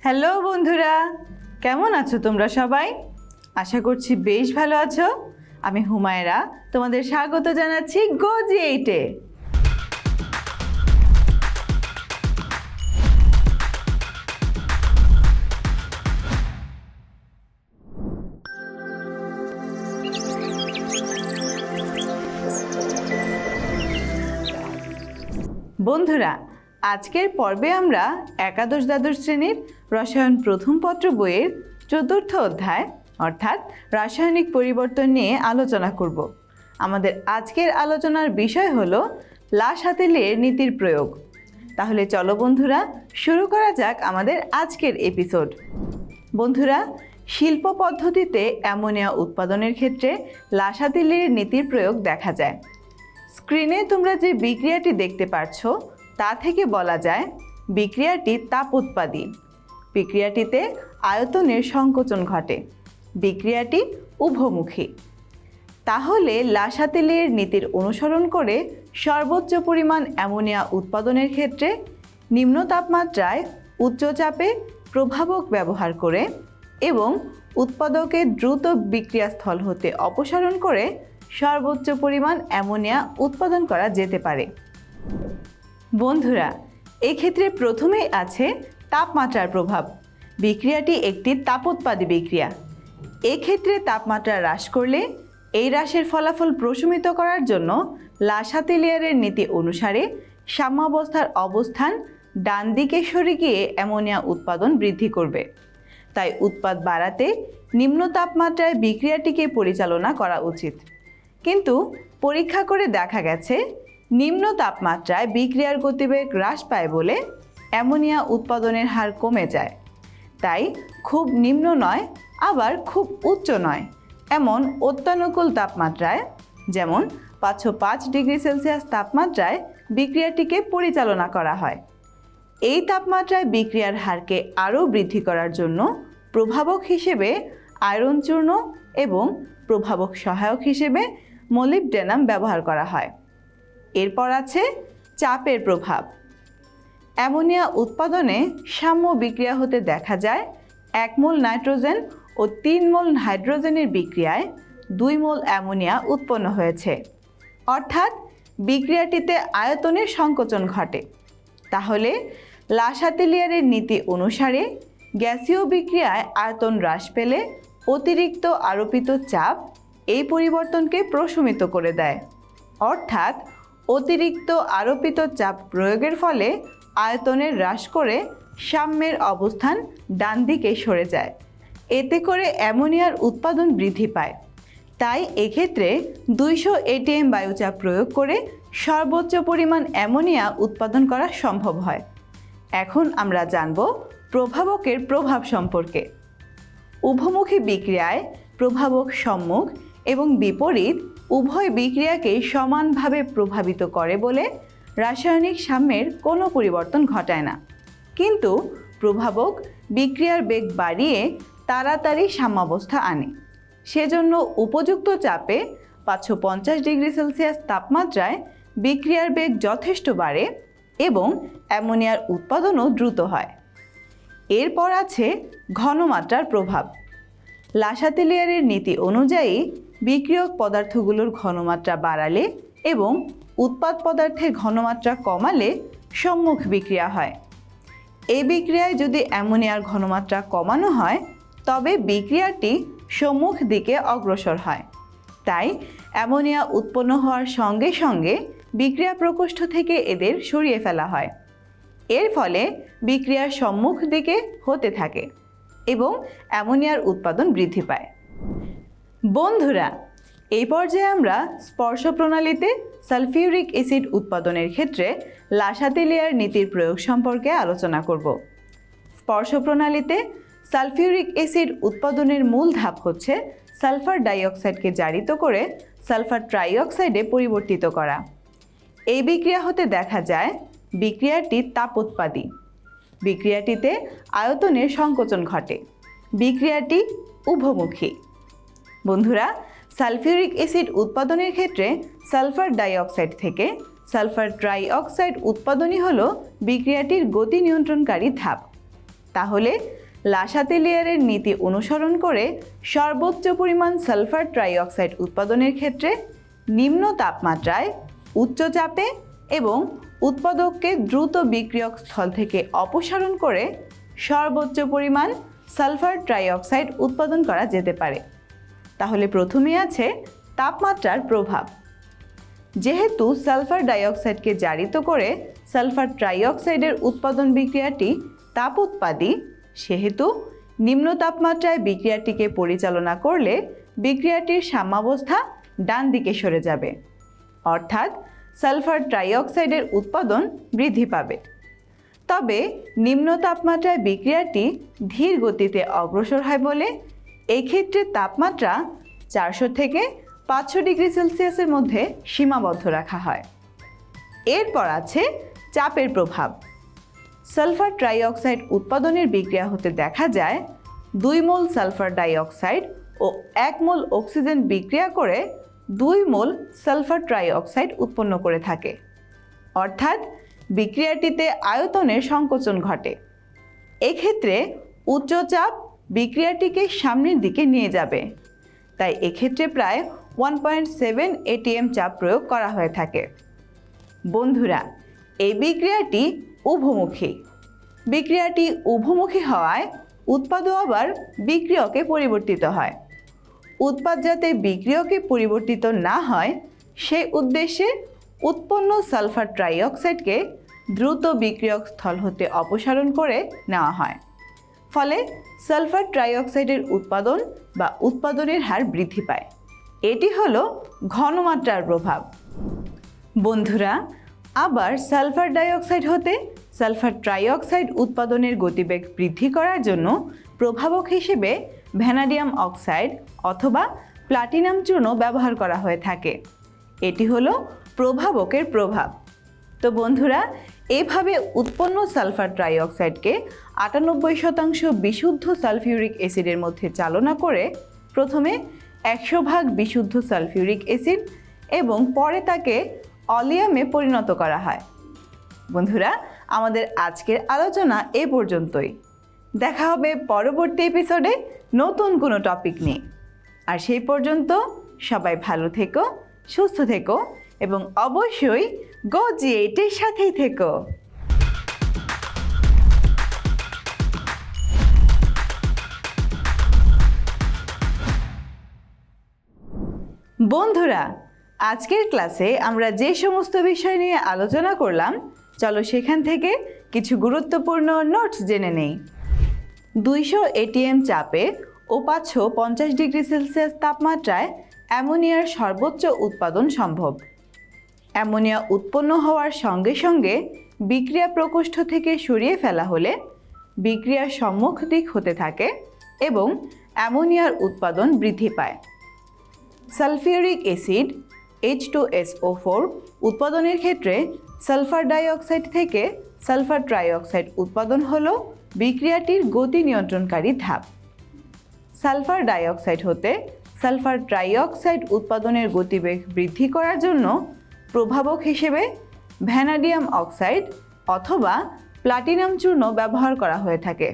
Hello বন্ধুরা, কেমন আছো তোমরা সবাই? আশা করছি বেশ ভালো আছো। আমি হুমায়রা তোমাদের স্বাগত জানাচ্ছি গো-জি8-এ। বন্ধুরা, আজকের পর্বে আমরা একাদশ দ্বাদশ শ্রেণীর রসায়ন প্রথম পত্র বইয়ের চতুর্থ অধ্যায় অর্থাৎ রাসায়নিক পরিবর্তন নিয়ে আলোচনা করব। আমাদের আজকের আলোচনার বিষয় হলো লা শাতেলের নীতির প্রয়োগ। তাহলে চলো বন্ধুরা, শুরু করা যাক আমাদের আজকের এপিসোড। বন্ধুরা, শিল্প পদ্ধতিতে অ্যামোনিয়া উৎপাদনের ক্ষেত্রে লা শাতেলের নীতির প্রয়োগ দেখা যায়। স্ক্রিনে তোমরা যে বিক্রিয়াটি দেখতে পাচ্ছ তা থেকে বলা যায় বিক্রিয়াটি তাপ উৎপাদী। বিক্রিয়াটিতে আয়তনের সংকোচন ঘটে। বিক্রিয়াটি উভমুখী। তাহলে লা শাতেলের নীতির অনুসরণ করে সর্বোচ্চ পরিমাণ অ্যামোনিয়া উৎপাদনের ক্ষেত্রে নিম্ন তাপমাত্রায় উচ্চ চাপে প্রভাবক ব্যবহার করে এবং উৎপাদকের দ্রুত বিক্রিয়াস্থল হতে অপসারণ করে সর্বোচ্চ পরিমাণ অ্যামোনিয়া উৎপাদন করা যেতে পারে। বন্ধুরা, এক্ষেত্রে প্রথমেই আছে তাপমাত্রার প্রভাব। বিক্রিয়াটি একটি তাপোৎপাদী বিক্রিয়া। এক্ষেত্রে তাপমাত্রা হ্রাস করলে এই হ্রাসের ফলাফল প্রশমিত করার জন্য লা শাতেলিয়ারের নীতি অনুসারে সাম্যাবস্থার অবস্থান ডান দিকে সরে গিয়ে অ্যামোনিয়া উৎপাদন বৃদ্ধি করবে। তাই উৎপাদ বাড়াতে নিম্ন তাপমাত্রায় বিক্রিয়াটিকে পরিচালনা করা উচিত। কিন্তু পরীক্ষা করে দেখা গেছে নিম্ন তাপমাত্রায় বিক্রিয়ার গতিবেগ হ্রাস পায় বলে অ্যামোনিয়া উৎপাদনের হার কমে যায়। তাই খুব নিম্ন নয়, আবার খুব উচ্চ নয়, এমন অত্যানুকূল তাপমাত্রায় যেমন 505 ডিগ্রি সেলসিয়াস তাপমাত্রায় বিক্রিয়াটিকে পরিচালনা করা হয়। এই তাপমাত্রায় বিক্রিয়ার হারকে আরও বৃদ্ধি করার জন্য প্রভাবক হিসেবে আয়রন চূর্ণ এবং প্রভাবক সহায়ক হিসেবে মোলিবডেনাম ব্যবহার করা হয়। এরপর আছে চাপের প্রভাব। অ্যামোনিয়া উৎপাদনে সাম্য বিক্রিয়া হতে দেখা যায় 1 মোল নাইট্রোজেন ও 3 মোল হাইড্রোজেনের বিক্রিয়ায় 2 মোল অ্যামোনিয়া উৎপন্ন হয়েছে, অর্থাৎ বিক্রিয়াটিতে আয়তনের সংকোচন ঘটে। তাহলে লা শাতেলিয়ারের নীতি অনুসারে গ্যাসীয় বিক্রিয়ায় আয়তন হ্রাস পেলে অতিরিক্ত আরোপিত চাপ এই পরিবর্তনকে প্রশমিত করে দেয়। অর্থাৎ অতিরিক্ত আরোপিত চাপ প্রয়োগের ফলে আয়তনের হ্রাস করে সাম্যের অবস্থান ডান দিকে সরে যায়। এতে করে অ্যামোনিয়ার উৎপাদন বৃদ্ধি পায়। তাই এক্ষেত্রে 200 ATM বায়ুচাপ প্রয়োগ করে সর্বোচ্চ পরিমাণ অ্যামোনিয়া উৎপাদন করা সম্ভব হয়। এখন আমরা জানব প্রভাবকের প্রভাব সম্পর্কে। উভমুখী বিক্রিয়ায় প্রভাবক সম্মুখ এবং বিপরীত উভয় বিক্রিয়াকেই সমানভাবে প্রভাবিত করে বলে রাসায়নিক সাম্যের কোনো পরিবর্তন ঘটায় না। কিন্তু প্রভাবক বিক্রিয়ার বেগ বাড়িয়ে তাড়াতাড়ি সাম্যাবস্থা আনে। সেজন্য উপযুক্ত চাপে 550 ডিগ্রি সেলসিয়াস তাপমাত্রায় বিক্রিয়ার বেগ যথেষ্ট বাড়ে এবং অ্যামোনিয়ার উৎপাদনও দ্রুত হয়। এরপর আছে ঘনমাত্রার প্রভাব। লা শাতেলিয়ারের নীতি অনুযায়ী বিক্রিয়ক পদার্থগুলোর ঘনমাত্রা বাড়ালে এবং উৎপাদ পদার্থের ঘনমাত্রা কমালে সম্মুখ বিক্রিয়া হয়। এই বিক্রিয়ায় যদি অ্যামোনিয়ার ঘনমাত্রা কমানো হয় তবে বিক্রিয়াটি সম্মুখ দিকে অগ্রসর হয়। তাই অ্যামোনিয়া উৎপন্ন হওয়ার সঙ্গে সঙ্গে বিক্রিয়া প্রকোষ্ঠ থেকে এদের সরিয়ে ফেলা হয়। এর ফলে বিক্রিয়া সম্মুখ দিকে হতে থাকে এবং অ্যামোনিয়ার উৎপাদন বৃদ্ধি পায়। বন্ধুরা, এই পর্যায়ে আমরা স্পর্শ প্রণালীতে সালফিউরিক অ্যাসিড উৎপাদনের ক্ষেত্রে লা শাতেলিয়ার নীতির প্রয়োগ সম্পর্কে আলোচনা করব। স্পর্শ প্রণালীতে সালফিউরিক অ্যাসিড উৎপাদনের মূল ধাপ হচ্ছে সালফার ডাইঅক্সাইডকে জারিত করে সালফার ট্রাইঅক্সাইডে পরিবর্তিত করা। এই বিক্রিয়া হতে দেখা যায় বিক্রিয়াটি তাপোৎপাদী। বিক্রিয়াটিতে আয়তনের সংকোচন ঘটে। বিক্রিয়াটি উভমুখী। বন্ধুরা, সালফিউরিক অ্যাসিড উৎপাদনের ক্ষেত্রে সালফার ডাইঅক্সাইড থেকে সালফার ট্রাইঅক্সাইড উৎপাদনই হলো বিক্রিয়াটির গতি নিয়ন্ত্রণকারী ধাপ। তাহলে লাসাতেলিয়ারের নীতি অনুসরণ করে সর্বোচ্চ পরিমাণ সালফার ট্রাইঅক্সাইড উৎপাদনের ক্ষেত্রে নিম্ন তাপমাত্রায় উচ্চ চাপে এবং উৎপাদককে দ্রুত বিক্রিয়ক স্থল থেকে অপসারণ করে সর্বোচ্চ পরিমাণ সালফার ট্রাইঅক্সাইড উৎপাদন করা যেতে পারে। তাহলে প্রথমে আছে তাপমাত্রার প্রভাব। যেহেতু সালফার ডাইঅক্সাইডকে জারিত করে সালফার ট্রাইঅক্সাইডের উৎপাদন বিক্রিয়াটি তাপোৎপাদী, সেহেতু নিম্ন তাপমাত্রায় বিক্রিয়াটিকে পরিচালনা করলে বিক্রিয়াটির সাম্যাবস্থা ডান দিকে সরে যাবে, অর্থাৎ সালফার ট্রাইঅক্সাইডের উৎপাদন বৃদ্ধি পাবে। তবে নিম্ন তাপমাত্রায় বিক্রিয়াটি ধীর গতিতে অগ্রসর হয় বলে এই ক্ষেত্রে তাপমাত্রা 400 থেকে 500 ডিগ্রি সেলসিয়াসের মধ্যে সীমাবদ্ধ রাখা হয়। এরপর আছে চাপের প্রভাব। সালফার ট্রাইঅক্সাইড উৎপাদনের বিক্রিয়া হতে দেখা যায় 2 মোল সালফার ডাইঅক্সাইড ও 1 মোল অক্সিজেন বিক্রিয়া করে 2 মোল সালফার ট্রাইঅক্সাইড উৎপন্ন করে থাকে, অর্থাৎ বিক্রিয়াটিতে আয়তনের সংকোচন ঘটে। এক্ষেত্রে উচ্চ চাপ বিক্রিয়াটিকে সামনের দিকে নিয়ে যাবে, তাই এক্ষেত্রে প্রায় 1.7 ATM চাপ প্রয়োগ করা হয়ে থাকে। বন্ধুরা, এই বিক্রিয়াটি উভমুখী। বিক্রিয়াটি উভমুখী হওয়ায় উৎপাদও আবার বিক্রিয়কে পরিবর্তিত হয়। উৎপাদ যাতে বিক্রিয়কে পরিবর্তিত না হয় সেই উদ্দেশ্যে উৎপন্ন সালফার ট্রাইঅক্সাইডকে দ্রুত বিক্রিয়ক স্থল হতে অপসারণ করে নেওয়া হয়। ফলে সালফার ট্রাইঅক্সাইডের উৎপাদন বা উৎপাদনের হার বৃদ্ধি পায়। এটি হলো ঘনমাত্রার প্রভাব। বন্ধুরা, আবার সালফার ডাইঅক্সাইড হতে সালফার ট্রাইঅক্সাইড উৎপাদনের গতিবেগ বৃদ্ধি করার জন্য প্রভাবক হিসেবে ভ্যানাডিয়াম অক্সাইড অথবা প্লাটিনাম চূর্ণ ব্যবহার করা হয়ে থাকে। এটি হলো প্রভাবকের প্রভাব। তো বন্ধুরা, এভাবে উৎপন্ন সালফার ট্রাইঅক্সাইডকে 98% বিশুদ্ধ সালফিউরিক অ্যাসিডের মধ্যে চালনা করে প্রথমে 100% বিশুদ্ধ সালফিউরিক অ্যাসিড এবং পরে তাকে অলিয়ামে পরিণত করা হয়। বন্ধুরা, আমাদের আজকের আলোচনা এ পর্যন্তই। দেখা হবে পরবর্তী এপিসোডে নতুন কোনো টপিক নিয়ে। আর সেই পর্যন্ত সবাই ভালো থেকো, সুস্থ থেকো এবং অবশ্যই গো জি8-এর সাথেই থেকো। বন্ধুরা, আজকের ক্লাসে আমরা যে সমস্ত বিষয় নিয়ে আলোচনা করলাম, চলো সেখান থেকে কিছু গুরুত্বপূর্ণ নোটস জেনে নেই। 200 ATM চাপে ও 550 ডিগ্রি সেলসিয়াস তাপমাত্রায় অ্যামোনিয়ার সর্বোচ্চ উৎপাদন সম্ভব। অ্যামোনিয়া উৎপন্ন হওয়ার সঙ্গে সঙ্গে বিক্রিয়া প্রকোষ্ঠ থেকে সরিয়ে ফেলা হলে বিক্রিয়ার সম্মুখ দিক হতে থাকে এবং অ্যামোনিয়ার উৎপাদন বৃদ্ধি পায়। সালফিউরিক অ্যাসিড H2SO4 উৎপাদনের ক্ষেত্রে সালফার ডাইঅক্সাইড থেকে সালফার ট্রাইঅক্সাইড উৎপাদন হলো বিক্রিয়াটির গতি নিয়ন্ত্রণকারী ধাপ। সালফার ডাইঅক্সাইড হতে সালফার ট্রাইঅক্সাইড উৎপাদনের গতিবেগ বৃদ্ধি করার জন্য প্রভাবক হিসেবে ভ্যানাডিয়াম অক্সাইড অথবা প্লাটিনাম চূর্ণ ব্যবহার করা হয়ে থাকে।